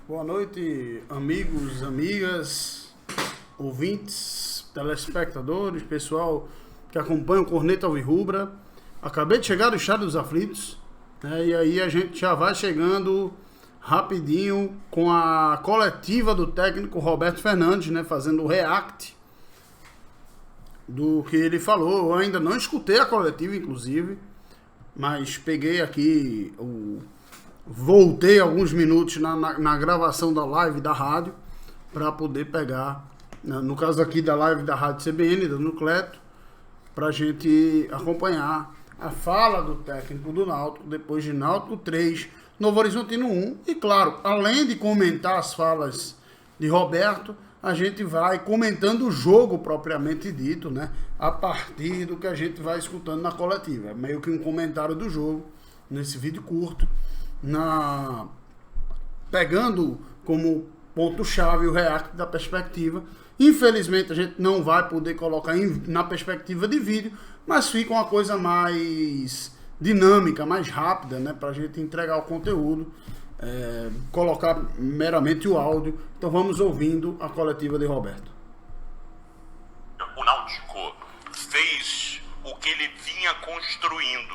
Boa noite, amigos, amigas, ouvintes, telespectadores, pessoal que acompanha o Corneta Alvirrubra. Acabei de chegar do Estádio dos Aflitos, né, e aí a gente já vai chegando rapidinho com a coletiva do técnico Roberto Fernandes, né, fazendo o react do que ele falou. Eu ainda não escutei a coletiva, inclusive, mas peguei aqui voltei alguns minutos na gravação da live da rádio para poder pegar, no caso aqui da live da rádio CBN, da Nucleto, para a gente acompanhar a fala do técnico do Náutico depois de Náutico 3, Novo Horizontino 1. E claro, além de comentar as falas de Roberto, a gente vai comentando o jogo propriamente dito, né? A partir do que a gente vai escutando na coletiva. É meio que um comentário do jogo nesse vídeo curto, pegando como ponto-chave o react da perspectiva. Infelizmente a gente não vai poder colocar na perspectiva de vídeo, mas fica uma coisa mais dinâmica, mais rápida, né, para a gente entregar o conteúdo, colocar meramente o áudio. Então vamos ouvindo a coletiva de Roberto. O Náutico fez o que ele vinha construindo,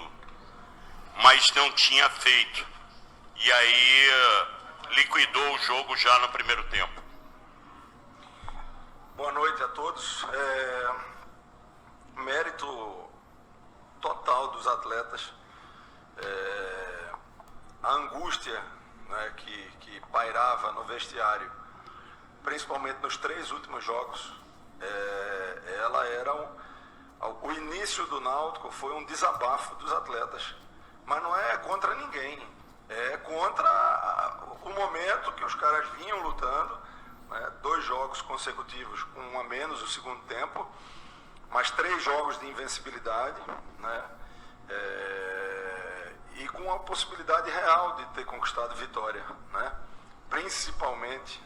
mas não tinha feito. E aí liquidou o jogo já no primeiro tempo. Boa noite a todos. Mérito total dos atletas. A angústia, né, que pairava no vestiário, principalmente nos 3 últimos jogos, ela era o início do Náutico foi um desabafo dos atletas, mas não é contra ninguém. É contra o momento que os caras vinham lutando, né? 2 jogos consecutivos com 1 a menos o segundo tempo, mas 3 jogos de invencibilidade, né? E com a possibilidade real de ter conquistado vitória, né? Principalmente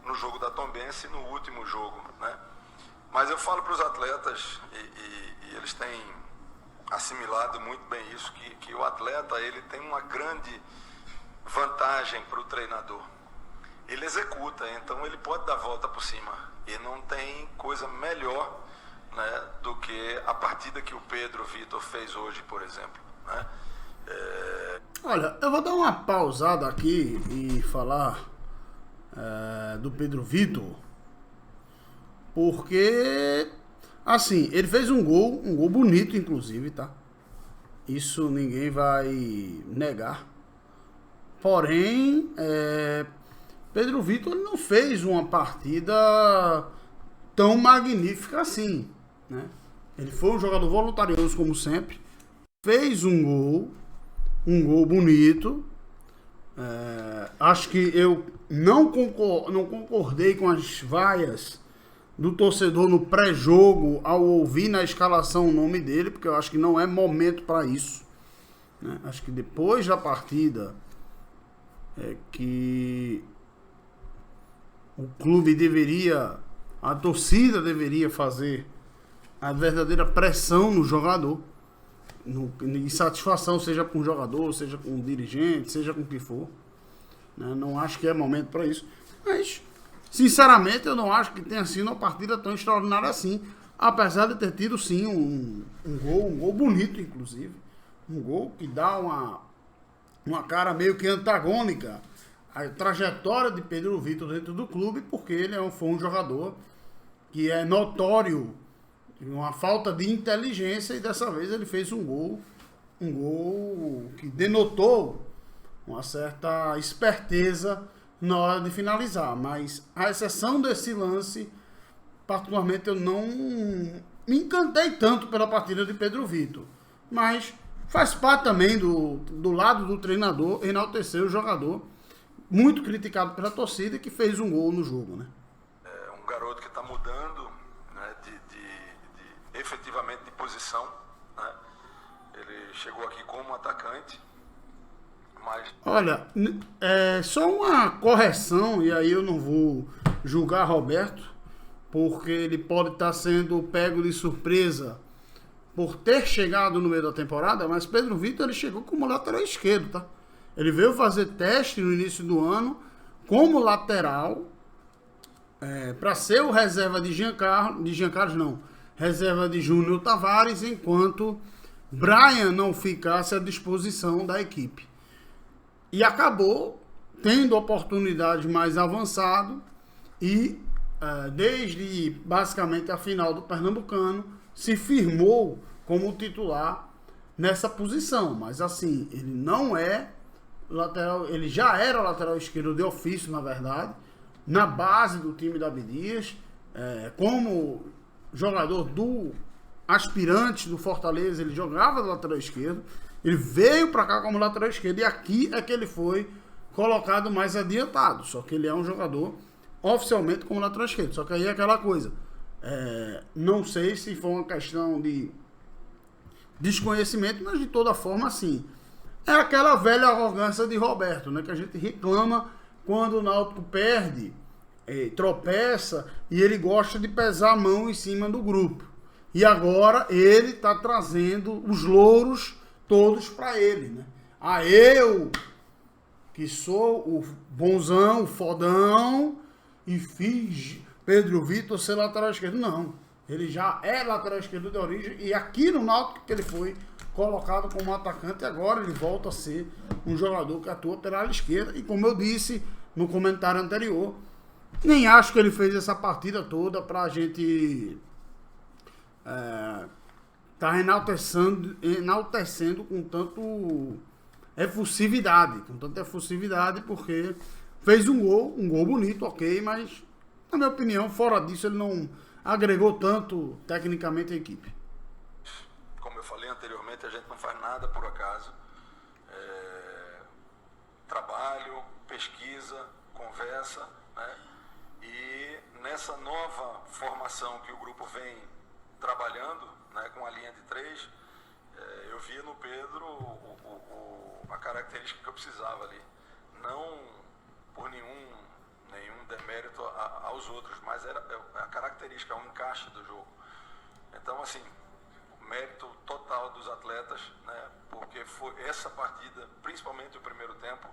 no jogo da Tombense e no último jogo, né? Mas eu falo para os atletas, e eles têm assimilado muito bem isso, que o atleta ele tem uma grande vantagem para o treinador. Ele executa, então ele pode dar a volta por cima. E não tem coisa melhor, né, do que a partida que o Pedro Vitor fez hoje, por exemplo, né? Olha, eu vou dar uma pausada aqui e falar do Pedro Vitor, porque assim, ele fez um gol bonito, inclusive, tá? Isso ninguém vai negar. Porém, Pedro Vitor não fez uma partida tão magnífica assim, né? Ele foi um jogador voluntarioso, como sempre. Fez um gol bonito. Acho que eu não concordei com as vaias do torcedor no pré-jogo ao ouvir na escalação o nome dele, porque eu acho que não é momento para isso, né? Acho que depois da partida que o clube a torcida deveria fazer a verdadeira pressão no jogador, insatisfação, seja com o jogador, seja com o dirigente, seja com o que for, né? Não acho que é momento para isso, mas sinceramente, eu não acho que tenha sido uma partida tão extraordinária assim, apesar de ter tido, sim, um gol bonito, inclusive. Um gol que dá uma cara meio que antagônica à trajetória de Pedro Vitor dentro do clube, porque ele foi um jogador que é notório, uma falta de inteligência, e dessa vez ele fez um gol que denotou uma certa esperteza na hora de finalizar, mas a exceção desse lance, particularmente eu não me encantei tanto pela partida de Pedro Vitor, mas faz parte também do lado do treinador enaltecer o jogador, muito criticado pela torcida, que fez um gol no jogo, né? É um garoto que está mudando, né, efetivamente de posição, né? Ele chegou aqui como atacante. Olha, só uma correção, e aí eu não vou julgar Roberto, porque ele pode estar sendo pego de surpresa por ter chegado no meio da temporada, mas Pedro Vitor ele chegou como lateral esquerdo, tá? Ele veio fazer teste no início do ano como lateral, para ser o reserva de Giancarlo não, reserva de Júnior Tavares, enquanto Brian não ficasse à disposição da equipe. E acabou tendo oportunidade mais avançado e desde basicamente a final do Pernambucano se firmou como titular nessa posição. Mas assim, ele não é lateral, ele já era lateral esquerdo de ofício, na verdade, na base do time da Abdias, como jogador do aspirante do Fortaleza, ele jogava do lateral esquerdo, ele veio para cá como lateral esquerdo e aqui é que ele foi colocado mais adiantado, só que ele é um jogador oficialmente como lateral esquerdo, só que aí é aquela coisa, não sei se foi uma questão de desconhecimento, mas de toda forma assim, é aquela velha arrogância de Roberto, né, que a gente reclama quando o Náutico perde, tropeça, e ele gosta de pesar a mão em cima do grupo. E agora ele está trazendo os louros todos para ele, né? Eu, que sou o bonzão, o fodão, e fiz Pedro Vitor ser lateral esquerdo. Não, ele já é lateral esquerdo de origem, e aqui no Náutico que ele foi colocado como atacante, agora ele volta a ser um jogador que atua pela ala esquerda. E como eu disse no comentário anterior, nem acho que ele fez essa partida toda pra gente tá enaltecendo com tanto efusividade, porque fez um gol bonito, ok, mas na minha opinião, fora disso, ele não agregou tanto tecnicamente a equipe. Como eu falei anteriormente, a gente não faz nada por acaso. Trabalho, pesquisa, conversa, né? E nessa nova formação que o grupo vem trabalhando, né, com a linha de 3, eu vi no Pedro a característica que eu precisava ali. Não por nenhum demérito aos outros, mas era a característica, o encaixe do jogo. Então, assim, mérito total dos atletas, né, porque foi essa partida, principalmente o primeiro tempo,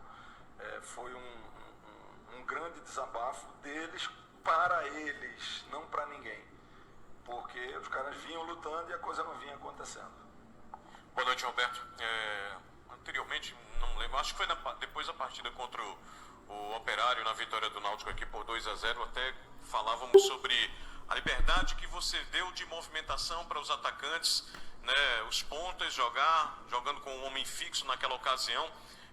foi um grande desabafo deles para eles, não para ninguém. Porque os caras vinham lutando e a coisa não vinha acontecendo. Boa noite, Roberto. Anteriormente, não lembro, acho que foi depois da partida contra o Operário, na vitória do Náutico aqui por 2-0, até falávamos sobre a liberdade que você deu de movimentação para os atacantes, né, os pontas, jogando com um homem fixo naquela ocasião.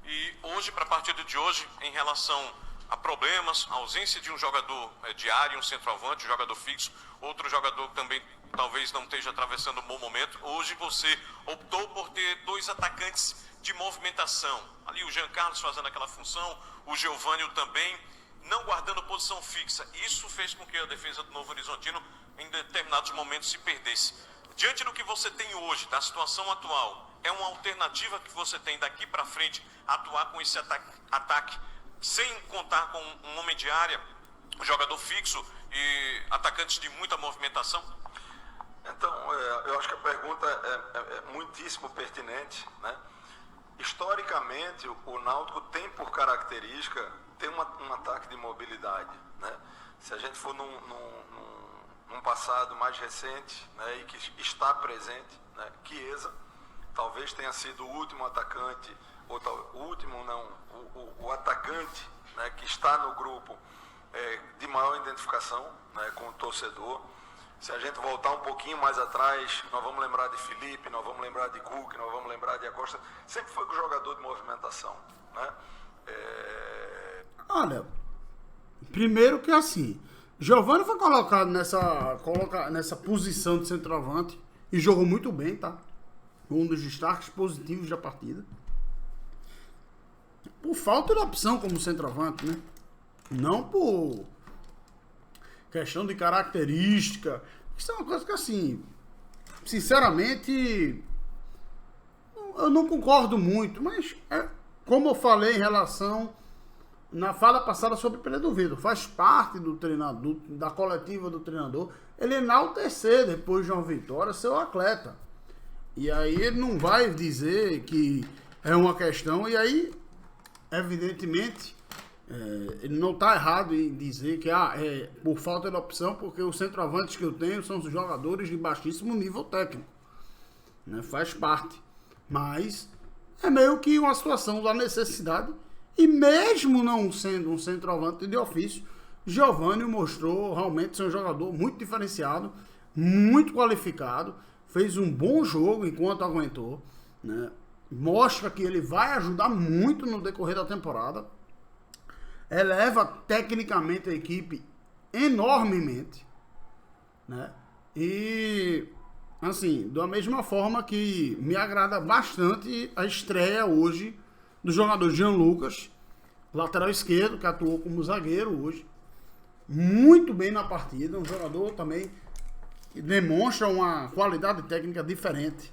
E hoje, para a partida de hoje, em relação a problemas, a ausência de um jogador de área, um centroavante, um jogador fixo, outro jogador também talvez não esteja atravessando um bom momento. Hoje você optou por ter dois atacantes de movimentação. Ali o Jean Carlos fazendo aquela função, o Geovânio também, não guardando posição fixa. Isso fez com que a defesa do Novo Horizontino em determinados momentos se perdesse. Diante do que você tem hoje, da situação atual, é uma alternativa que você tem daqui para frente atuar com esse ataque sem contar com um homem de área, um jogador fixo e atacantes de muita movimentação? Então, eu acho que a pergunta é muitíssimo pertinente, né? Historicamente, o Náutico tem por característica ter um ataque de mobilidade, né? Se a gente for num passado mais recente, né, e que está presente, né, Chiesa talvez tenha sido o último atacante, o atacante, né, que está no grupo de maior identificação, né, com o torcedor. Se a gente voltar um pouquinho mais atrás, nós vamos lembrar de Felipe, nós vamos lembrar de Cook, nós vamos lembrar de Acosta. Sempre foi um jogador de movimentação, né? Olha, primeiro que assim, Giovânio foi colocado nessa posição de centroavante e jogou muito bem, tá? Um dos destaques positivos da partida. Por falta de opção como centroavante, né? Não por questão de característica. Isso é uma coisa que, assim, sinceramente, eu não concordo muito, mas como eu falei em relação na fala passada sobre Pedro Vitor, faz parte do treinador, da coletiva do treinador, ele enaltecer depois de uma vitória seu atleta. E aí ele não vai dizer que é uma questão, e aí evidentemente, ele não está errado em dizer que é por falta de opção, porque os centroavantes que eu tenho são os jogadores de baixíssimo nível técnico, né? Faz parte, mas é meio que uma situação da necessidade, e mesmo não sendo um centroavante de ofício, Giovani mostrou realmente ser um jogador muito diferenciado, muito qualificado, fez um bom jogo enquanto aguentou, né? Mostra que ele vai ajudar muito no decorrer da temporada, eleva tecnicamente a equipe enormemente, né? E assim, da mesma forma que me agrada bastante a estreia hoje do jogador Jean Lucas, lateral esquerdo, que atuou como zagueiro hoje, muito bem na partida, um jogador também que demonstra uma qualidade técnica diferente,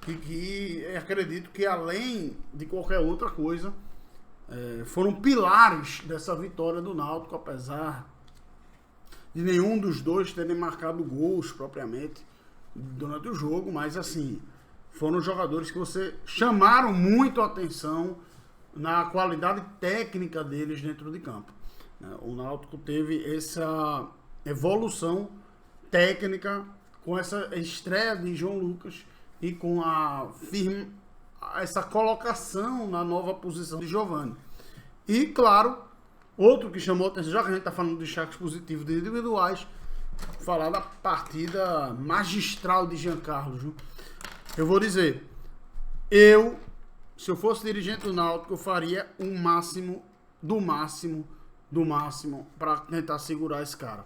e que acredito que, além de qualquer outra coisa, foram pilares dessa vitória do Náutico, apesar de nenhum dos dois terem marcado gols propriamente durante o jogo, mas assim, foram jogadores que você chamaram muito a atenção na qualidade técnica deles dentro de campo. O Náutico teve essa evolução técnica com essa estreia de João Lucas e com essa colocação na nova posição de Giovani. E, claro, outro que chamou a atenção, já que a gente está falando de destaques positivos de individuais, falar da partida magistral de Jean Carlos. Viu? Eu vou dizer, se eu fosse dirigente do Náutico, eu faria o máximo, do máximo, para tentar segurar esse cara.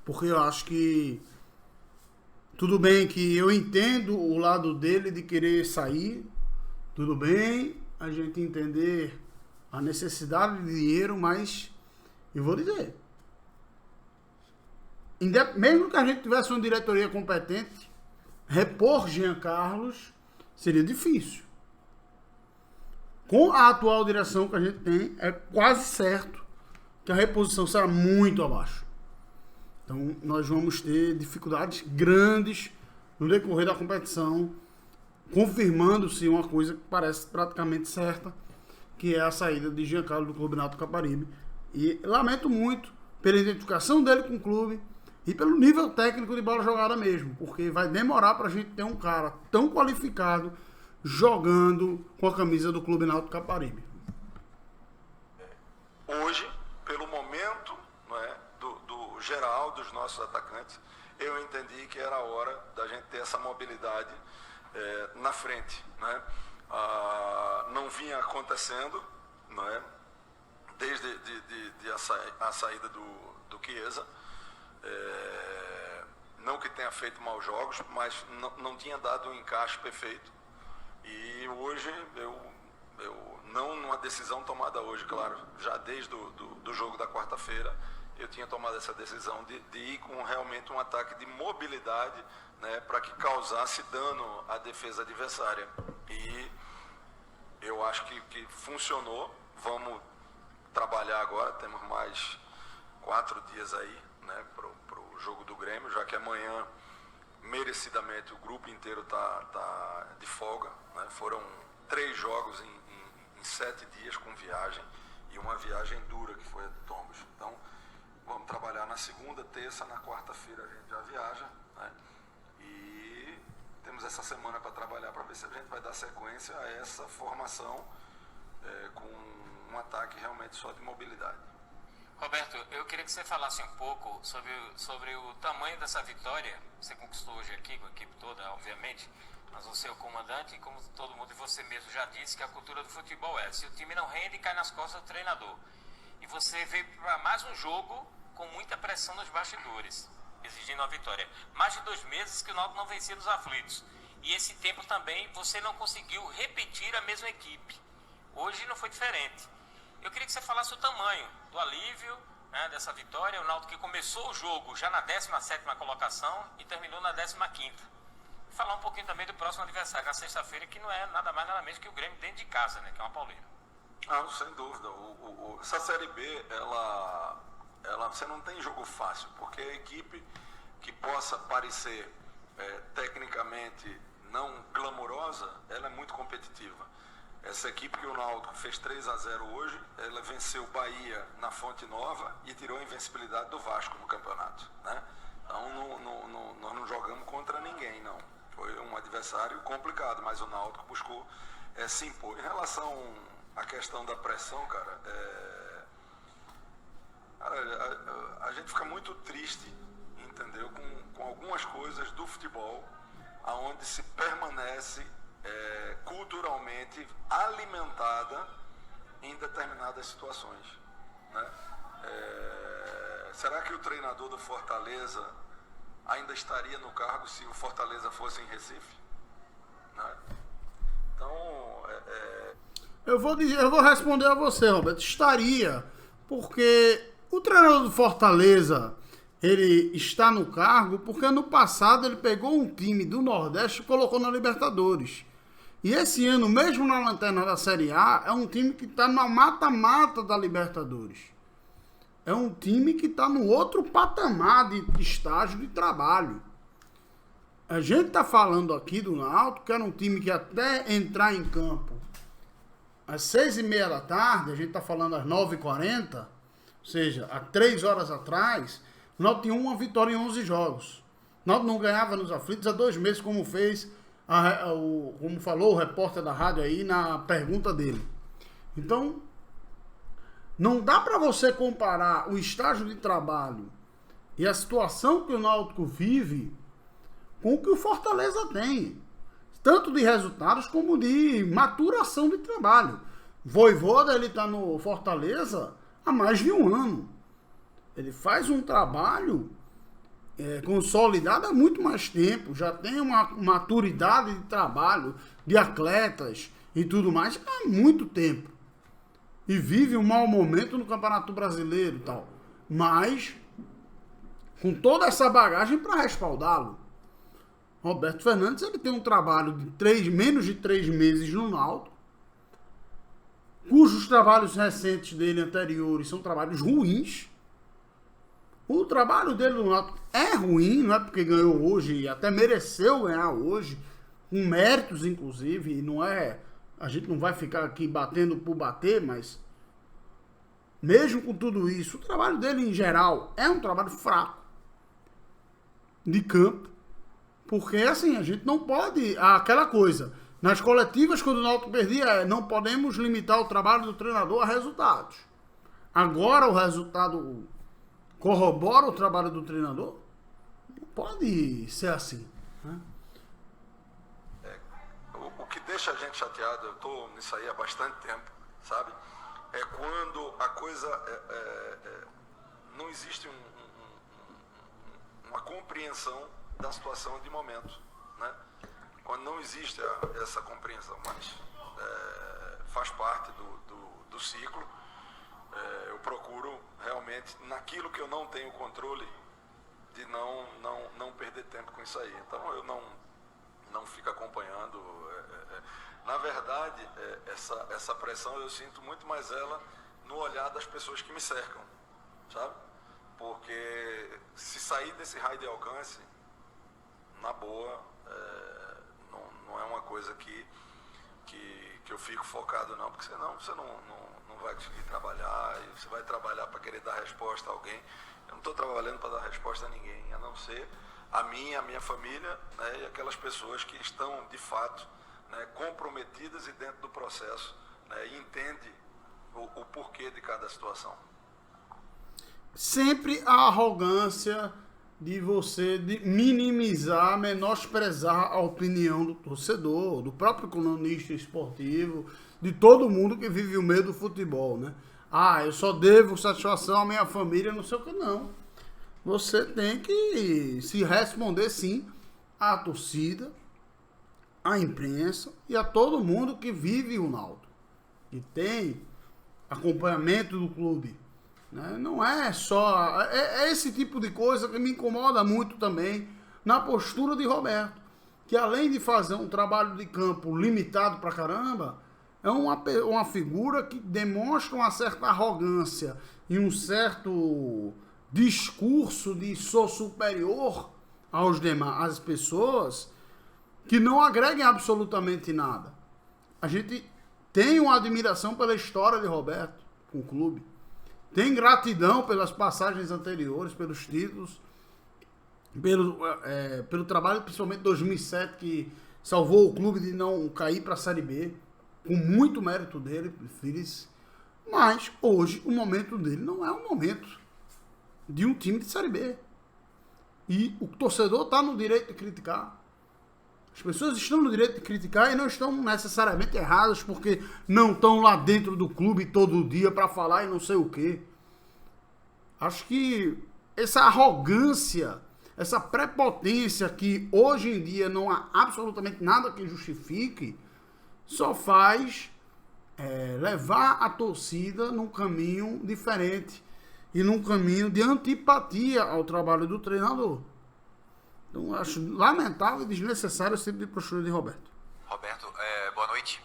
Porque eu acho que tudo bem que eu entendo o lado dele de querer sair, tudo bem a gente entender a necessidade de dinheiro, mas eu vou dizer, mesmo que a gente tivesse uma diretoria competente, repor Jean Carlos seria difícil. Com a atual direção que a gente tem, é quase certo que a reposição será muito abaixo. Então, nós vamos ter dificuldades grandes no decorrer da competição, confirmando-se uma coisa que parece praticamente certa, que é a saída de Jean Carlos do Clube Náutico Caparibe. E lamento muito pela identificação dele com o clube e pelo nível técnico de bola jogada mesmo, porque vai demorar para a gente ter um cara tão qualificado jogando com a camisa do Clube Náutico Caparibe. Hoje, pelo momento, não é, do geral dos nossos atacantes, eu entendi que era a hora da gente ter essa mobilidade na frente, né? Não vinha acontecendo, não é? Desde a saída do Chiesa, não que tenha feito maus jogos, mas não tinha dado um encaixe perfeito. E hoje não numa decisão tomada hoje, claro, já desde do jogo da quarta-feira, eu tinha tomado essa decisão de ir com realmente um ataque de mobilidade, né, para que causasse dano à defesa adversária. E eu acho que funcionou. Vamos trabalhar agora, temos mais 4 dias aí, né, pro jogo do Grêmio, já que amanhã, merecidamente, o grupo inteiro tá de folga, né? Foram 3 jogos em 7 dias com viagem, e uma viagem dura que foi a de Tombos. Então, vamos trabalhar na segunda, terça, na quarta-feira a gente já viaja, né? E temos essa semana para trabalhar, para ver se a gente vai dar sequência a essa formação com um ataque realmente só de mobilidade. Roberto, eu queria que você falasse um pouco sobre o tamanho dessa vitória. Você conquistou hoje aqui com a equipe toda, obviamente, mas você é o comandante, e como todo mundo e você mesmo já disse, que a cultura do futebol se o time não rende, cai nas costas do treinador. E você veio para mais um jogo com muita pressão nos bastidores, exigindo a vitória. Mais de 2 meses que o Náutico não vencia nos aflitos. E esse tempo também você não conseguiu repetir a mesma equipe. Hoje não foi diferente. Eu queria que você falasse o tamanho do alívio, né, dessa vitória. O Náutico que começou o jogo já na 17ª colocação e terminou na 15ª. Falar um pouquinho também do próximo adversário, na sexta-feira, que não é nada mais nada menos que o Grêmio dentro de casa, né, que é uma pauleira. Sem dúvida. Essa Série B, você não tem jogo fácil, porque a equipe que possa parecer tecnicamente não glamourosa, ela é muito competitiva. Essa equipe que o Náutico fez 3-0 hoje, ela venceu o Bahia na Fonte Nova e tirou a invencibilidade do Vasco no campeonato, né? Então nós não jogamos contra ninguém, não. Foi um adversário complicado, mas o Náutico buscou se impor. Em relação à questão da pressão, cara, a gente fica muito triste, entendeu? Com algumas coisas do futebol, aonde se permanece culturalmente alimentada em determinadas situações, né? Será que o treinador do Fortaleza ainda estaria no cargo se o Fortaleza fosse em Recife, né? Então, eu vou responder a você, Roberto. Estaria, porque o treinador do Fortaleza, ele está no cargo porque no passado ele pegou um time do Nordeste e colocou na Libertadores. E esse ano, mesmo na lanterna da Série A, é um time que está na mata-mata da Libertadores. É um time que está no outro patamar de estágio de trabalho. A gente está falando aqui do Náutico, que era um time que até entrar em campo às 6h30 da tarde, a gente está falando às 9h40, ou seja, há 3 horas atrás, o Náutico tinha uma vitória em 11 jogos. O Náutico não ganhava nos aflitos há 2 meses, como fez, como falou o repórter da rádio aí na pergunta dele. Então, não dá para você comparar o estágio de trabalho e a situação que o Náutico vive com o que o Fortaleza tem. Tanto de resultados como de maturação de trabalho. Vojvoda, ele está no Fortaleza há mais de 1 ano. Ele faz um trabalho consolidado há muito mais tempo. Já tem uma maturidade de trabalho, de atletas e tudo mais há muito tempo. E vive um mau momento no Campeonato Brasileiro e tal. Mas, com toda essa bagagem para respaldá-lo. Roberto Fernandes, ele tem um trabalho de menos de 3 meses no Náutico, cujos trabalhos recentes dele anteriores são trabalhos ruins. O trabalho dele no Náutico é ruim, não é porque ganhou hoje e até mereceu ganhar hoje, com méritos inclusive, e não é... A gente não vai ficar aqui batendo por bater, mas mesmo com tudo isso, o trabalho dele em geral é um trabalho fraco de campo. Porque, assim, a gente não pode... Aquela coisa, nas coletivas, quando o Náutico perdia, não podemos limitar o trabalho do treinador a resultados. Agora o resultado corrobora o trabalho do treinador? Não pode ser assim, né? O que deixa a gente chateado, eu estou nisso aí há bastante tempo, sabe? É quando a coisa... não existe uma compreensão da situação de momento, né? Quando não existe essa compreensão, mas faz parte do ciclo, eu procuro realmente, naquilo que eu não tenho controle, de não perder tempo com isso aí. Então eu não fico acompanhando. Na verdade, essa pressão eu sinto muito mais ela no olhar das pessoas que me cercam, sabe? Porque se sair desse raio de alcance, na boa, não é uma coisa que eu fico focado, não, porque senão você não vai conseguir trabalhar, e você vai trabalhar para querer dar resposta a alguém. Eu não estou trabalhando para dar resposta a ninguém, a não ser a minha família, né, e aquelas pessoas que estão, de fato, né, comprometidas e dentro do processo, né, e entendem o porquê de cada situação. Sempre a arrogância de você minimizar, menosprezar a opinião do torcedor, do próprio cronista esportivo, de todo mundo que vive o meio do futebol, né? Eu só devo satisfação à minha família, não sei o que, não. Você tem que se responder, sim, à torcida, à imprensa e a todo mundo que vive o Náutico, que tem acompanhamento do clube. Não é só... É esse tipo de coisa que me incomoda muito também na postura de Roberto, que além de fazer um trabalho de campo limitado pra caramba, é uma figura que demonstra uma certa arrogância e um certo discurso de sou superior aos demais, às pessoas, que não agreguem absolutamente nada. A gente tem uma admiração pela história de Roberto com o clube, tem gratidão pelas passagens anteriores, pelos títulos, pelo trabalho, principalmente 2007, que salvou o clube de não cair para a Série B, com muito mérito dele, mas hoje o momento dele não é um momento de um time de Série B. E o torcedor está no direito de criticar. As pessoas estão no direito de criticar e não estão necessariamente erradas porque não estão lá dentro do clube todo dia para falar e não sei o quê. Acho que essa arrogância, essa prepotência que hoje em dia não há absolutamente nada que justifique, só faz levar a torcida num caminho diferente e num caminho de antipatia ao trabalho do treinador. Então, acho lamentável e desnecessário esse tipo de postura de Roberto. Roberto, boa noite.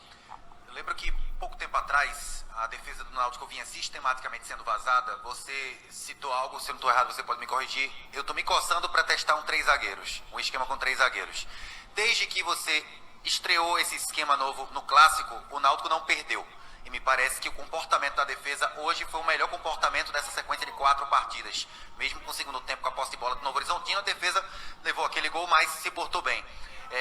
Eu lembro que pouco tempo atrás, a defesa do Náutico vinha sistematicamente sendo vazada. Você citou algo, se eu não estou errado, você pode me corrigir. Eu estou me coçando para testar um esquema com 3 zagueiros. Desde que você estreou esse esquema novo no Clássico, o Náutico não perdeu. E me parece que o comportamento da defesa hoje foi o melhor comportamento dessa sequência de 4 partidas. Mesmo com o segundo tempo, com a posse de bola do Novo Horizontino, a defesa levou aquele gol, mas se portou bem.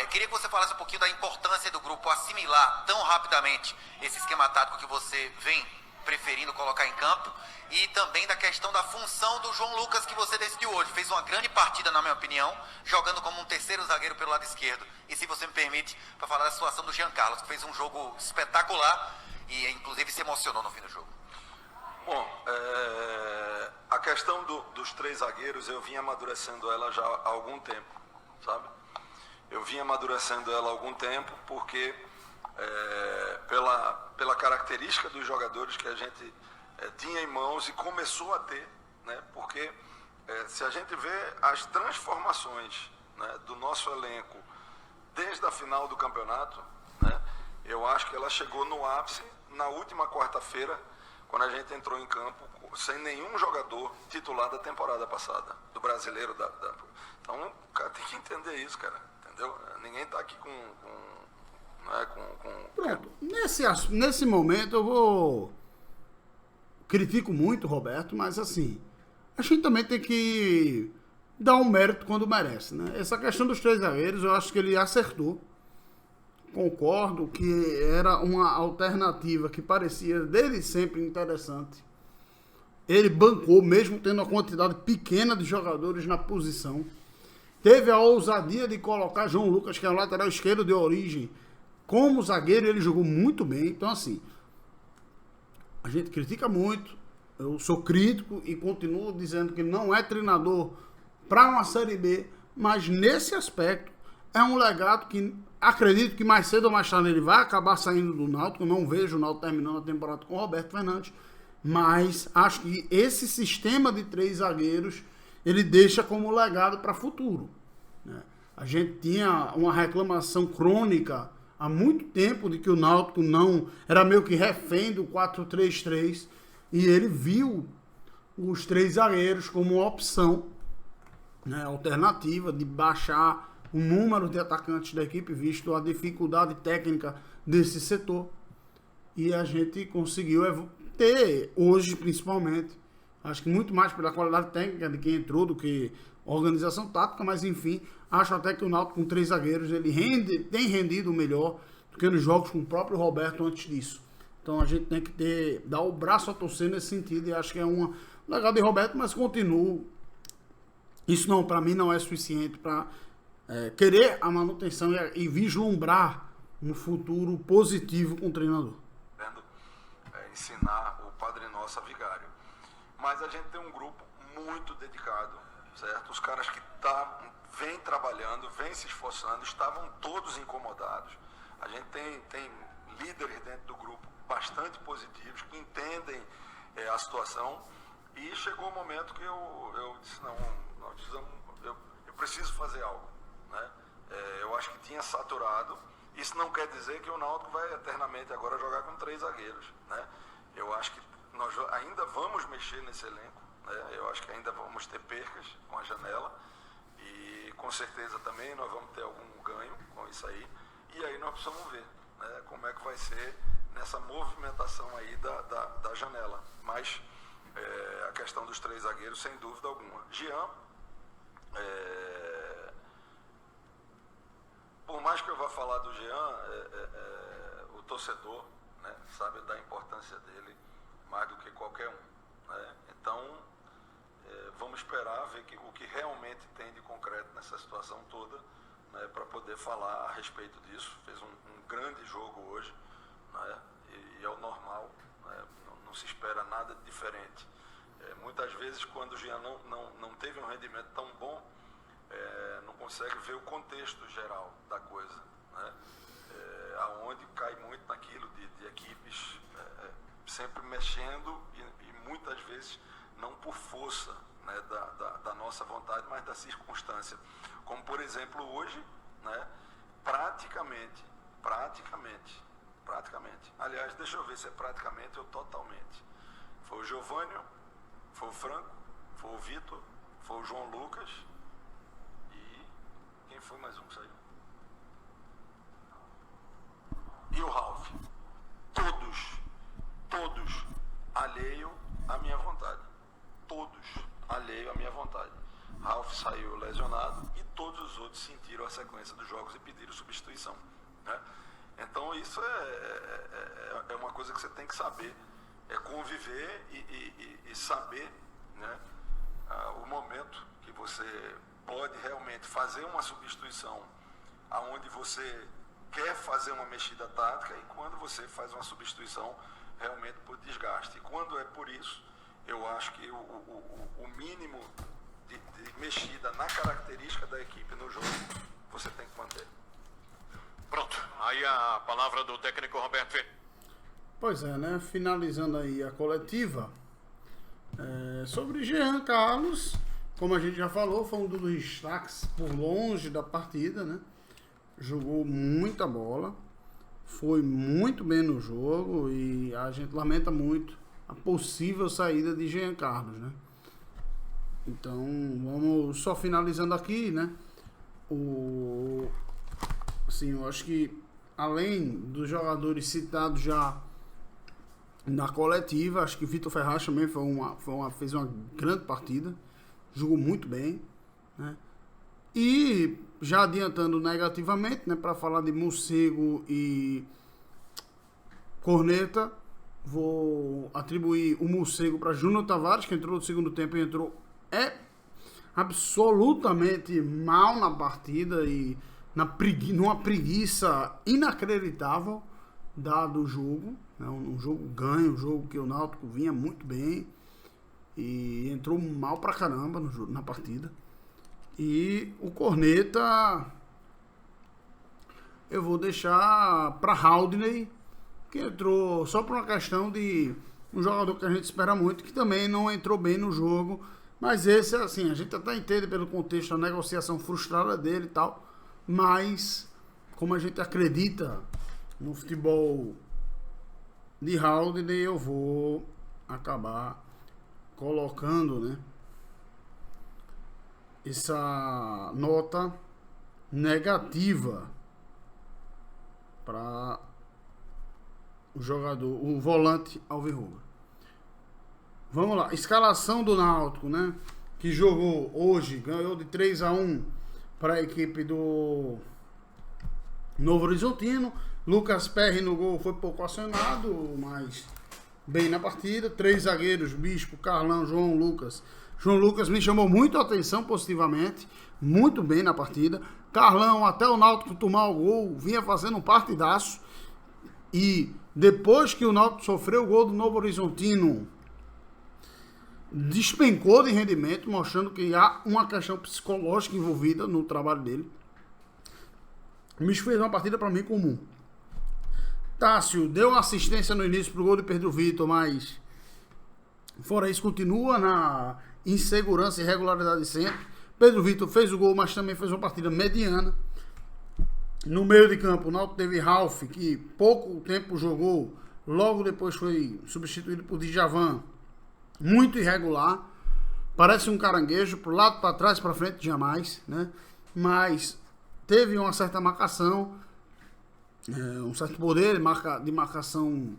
Queria que você falasse um pouquinho da importância do grupo assimilar tão rapidamente esse esquema tático que você vem preferindo colocar em campo e também da questão da função do João Lucas que você decidiu hoje. Fez uma grande partida, na minha opinião, jogando como um terceiro zagueiro pelo lado esquerdo. E se você me permite, para falar da situação do Jean Carlos, que fez um jogo espetacular e inclusive se emocionou no fim do jogo. Bom, a questão dos 3 zagueiros, eu vinha amadurecendo ela já há algum tempo, sabe? Eu vinha amadurecendo ela há algum tempo porque pela característica dos jogadores que a gente tinha em mãos e começou a ter, né? Porque se a gente vê as transformações, né, do nosso elenco desde a final do campeonato, né, eu acho que ela chegou no ápice na última quarta-feira, quando a gente entrou em campo sem nenhum jogador titular da temporada passada, do brasileiro. Então, o cara tem que entender isso, cara, entendeu? Ninguém tá aqui Pronto, nesse momento eu critico muito o Roberto, mas assim, a gente também tem que dar um mérito quando merece, né? Essa questão dos 3 zagueiros, eu acho que ele acertou. Concordo que era uma alternativa que parecia dele sempre interessante. Ele bancou, mesmo tendo uma quantidade pequena de jogadores na posição. Teve a ousadia de colocar João Lucas, que é o lateral esquerdo de origem, como zagueiro, ele jogou muito bem. Então, assim, a gente critica muito. Eu sou crítico e continuo dizendo que não é treinador para uma Série B, mas nesse aspecto é um legado que acredito que mais cedo ou mais tarde ele vai acabar saindo do Náutico. Eu não vejo o Náutico terminando a temporada com o Roberto Fernandes, mas acho que esse sistema de 3 zagueiros ele deixa como legado para o futuro, né? A gente tinha uma reclamação crônica há muito tempo de que o Náutico não era meio que refém do 4-3-3 e ele viu os 3 zagueiros como uma opção, né, alternativa de baixar o número de atacantes da equipe, visto a dificuldade técnica desse setor. E a gente conseguiu ter, hoje principalmente, acho que muito mais pela qualidade técnica de quem entrou do que organização tática, mas enfim, acho até que o Náutico com 3 zagueiros ele tem rendido melhor do que nos jogos com o próprio Roberto antes disso. Então a gente tem que dar o braço a torcer nesse sentido, e acho que é uma legal de Roberto, mas continuo. Isso não, para mim, não é suficiente para querer a manutenção e vislumbrar um futuro positivo com o treinador. Ensinar o Padre Nosso a Vigário. Mas a gente tem um grupo muito dedicado, certo? Os caras que vêm trabalhando, vêm se esforçando, estavam todos incomodados. A gente tem líderes dentro do grupo bastante positivos, que entendem a situação. E chegou o momento que eu disse, eu preciso fazer algo, né? Eu acho que tinha saturado. Isso não quer dizer que o Náutico vai eternamente agora jogar com 3 zagueiros, né? Eu acho que nós ainda vamos mexer nesse elenco, né? Eu acho que ainda vamos ter percas com a janela e com certeza também nós vamos ter algum ganho com isso aí. E aí nós precisamos ver, né, como é que vai ser nessa movimentação aí da janela. Mas a questão dos 3 zagueiros, sem dúvida alguma. Jean, por mais que eu vá falar do Jean, o torcedor, né, sabe da importância dele mais do que qualquer um, né? Então, vamos esperar ver o que realmente tem de concreto nessa situação toda, né, para poder falar a respeito disso. Fez um grande jogo hoje, né, e é o normal, né, não se espera nada de diferente. Muitas vezes, quando o Jean não teve um rendimento tão bom, não consegue ver o contexto geral da coisa, né? Aonde cai muito naquilo de equipes sempre mexendo e muitas vezes não por força, né, da nossa vontade, mas da circunstância. Como, por exemplo, hoje, né, praticamente, aliás, deixa eu ver se é praticamente ou totalmente. Foi o Giovânio, foi o Franco, foi o Vitor, foi o João Lucas e quem foi mais um que saiu? E o Ralf. Todos alheio à minha vontade. Todos alheio à minha vontade. Ralf saiu lesionado e todos os outros sentiram a sequência dos jogos e pediram substituição, né? Então isso é uma coisa que você tem que saber, conviver e saber, né, o momento que você pode realmente fazer uma substituição aonde você quer fazer uma mexida tática e quando você faz uma substituição realmente por desgaste. E quando é por isso, eu acho que o mínimo de mexida na característica da equipe no jogo, você tem que manter. Pronto, aí a palavra do técnico Roberto Firmino. Pois é, né? Finalizando aí a coletiva, sobre Jean Carlos, como a gente já falou, foi um dos destaques por longe da partida, né? Jogou muita bola, foi muito bem no jogo e a gente lamenta muito a possível saída de Jean Carlos, né? Então, vamos só finalizando aqui, né? Assim, eu acho que além dos jogadores citados já na coletiva, acho que Vitor Ferraz também fez uma grande partida, jogou muito bem, né? E já adiantando negativamente, né, para falar de Morcego e Corneta, vou atribuir o Morcego para Júnior Tavares, que entrou no segundo tempo e entrou absolutamente mal na partida e numa preguiça inacreditável dado o jogo, né, um jogo ganho, um jogo que o Náutico vinha muito bem e entrou mal pra caramba na partida. E o Corneta eu vou deixar para Haldney, que entrou só por uma questão de um jogador que a gente espera muito, que também não entrou bem no jogo, mas esse, assim, a gente até entende pelo contexto da negociação frustrada dele e tal, mas como a gente acredita no futebol de Haldney, eu vou acabar colocando, né, essa nota negativa para o jogador, o volante alvirrubro. Vamos lá, escalação do Náutico, né? Que jogou hoje, ganhou de 3-1 para a equipe do Novo Horizontino. Lucas Perry no gol foi pouco acionado, mas bem na partida. 3 zagueiros, Bispo, Carlão, João Lucas. João Lucas me chamou muito a atenção positivamente, muito bem na partida. Carlão, até o Náutico tomar o gol, vinha fazendo um partidaço. E depois que o Náutico sofreu o gol do Novo Horizontino, despencou de rendimento, mostrando que há uma questão psicológica envolvida no trabalho dele. O bicho fez uma partida para mim comum. Tássio deu uma assistência no início pro gol de Pedro Vitor, mas fora isso continua na insegurança e irregularidade sempre. Pedro Vitor fez o gol, mas também fez uma partida mediana. No meio de campo, o Náutico teve Ralf, que pouco tempo jogou, logo depois foi substituído por Djavan, muito irregular, parece um caranguejo, pro lado, para trás, para frente, jamais, né? Mas teve uma certa marcação um certo poder de marcação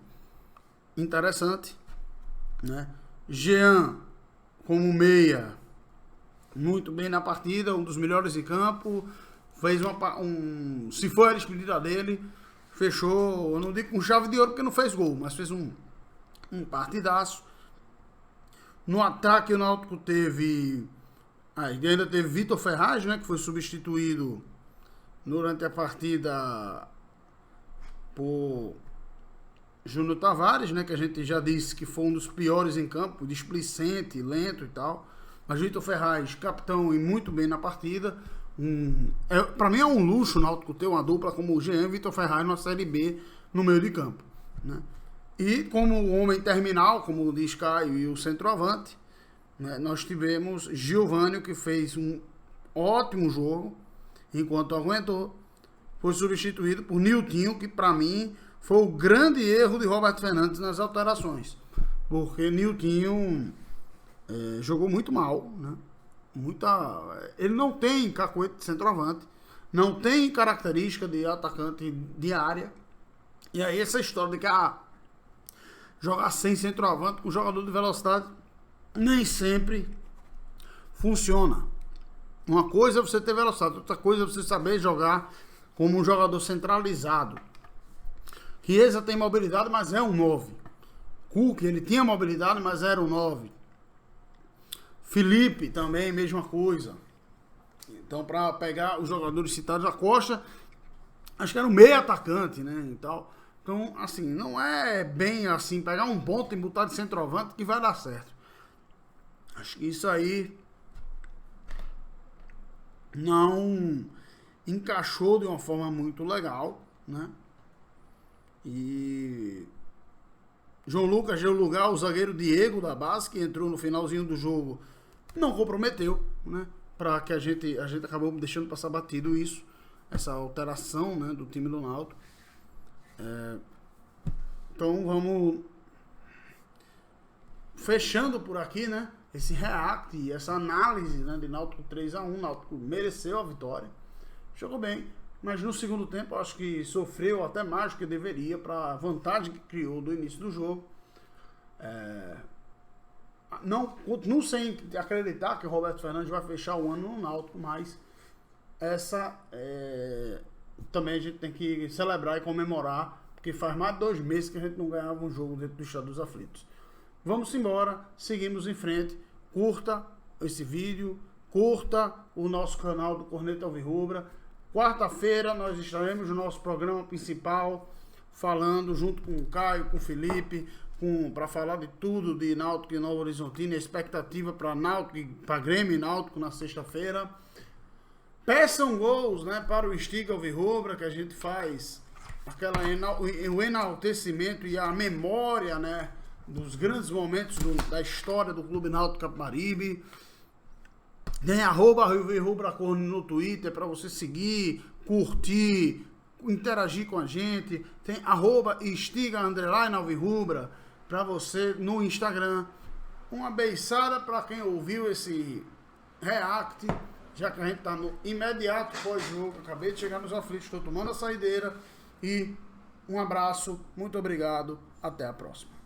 interessante, né? Jean, como meia, muito bem na partida, um dos melhores em campo, fez se foi a despedida dele, fechou, eu não digo com chave de ouro porque não fez gol, mas fez um partidaço. No ataque o Náutico ainda teve Vitor Ferraz, né, que foi substituído durante a partida por Júnior Tavares, né, que a gente já disse que foi um dos piores em campo, displicente, lento e tal. Mas Vitor Ferraz, capitão e muito bem na partida. Para mim é um luxo o Náutico ter uma dupla como o Jean e Vitor Ferraz na Série B no meio de campo, né? E como homem terminal, como diz Caio, e o centroavante, né, nós tivemos Giovânio, que fez um ótimo jogo, enquanto aguentou, foi substituído por Niltinho, que para mim foi o grande erro de Roberto Fernandes nas alterações, porque Niltinho jogou muito mal, né? Ele não tem cacuete de centroavante, não tem característica de atacante de área, e aí essa história de que jogar sem centroavante com jogador de velocidade nem sempre funciona. Uma coisa é você ter velocidade, outra coisa é você saber jogar como um jogador centralizado. Chiesa tem mobilidade, mas é um 9. Cook, ele tinha mobilidade, mas era um 9. Felipe também, mesma coisa. Então, para pegar os jogadores citados, a Costa, acho que era um meio atacante, né, e tal. Então, assim, não é bem assim, pegar um ponto e botar de centroavante que vai dar certo. Acho que isso aí não encaixou de uma forma muito legal, né? E João Lucas deu lugar ao zagueiro Diego da base, que entrou no finalzinho do jogo, não comprometeu, né? Para que a gente acabou deixando passar batido isso, essa alteração, né, do time do Náutico. Então vamos fechando por aqui, né, esse react e essa análise, né, de Náutico 3-1. Náutico mereceu a vitória, jogou bem, mas no segundo tempo acho que sofreu até mais do que deveria para a vantagem que criou do início do jogo. Continuo sem acreditar que o Roberto Fernandes vai fechar o ano no Náutico, mas também a gente tem que celebrar e comemorar, porque faz mais de 2 meses que a gente não ganhava um jogo dentro do Estádio dos Aflitos. Vamos embora, seguimos em frente. Curta esse vídeo, curta o nosso canal do Corneta Alvirrubra. Quarta-feira nós estaremos no nosso programa principal, falando junto com o Caio, com o Felipe, para falar de tudo de Náutico e Novo Horizontino, a expectativa para Náutico, para Grêmio e Náutico na sexta-feira. Peçam gols, né, para o Estiga Alvirrubra, que a gente faz o enaltecimento e a memória, né, dos grandes momentos da história do Clube Náutico Capibaribe. Tem @RubraCorne no Twitter para você seguir, curtir, interagir com a gente. Tem @Estiga_Alvirrubra para você no Instagram. Uma beiçada para quem ouviu esse react, já que a gente tá no imediato pós-jogo. Acabei de chegar nos aflitos, estou tomando a saideira. E um abraço, muito obrigado, até a próxima.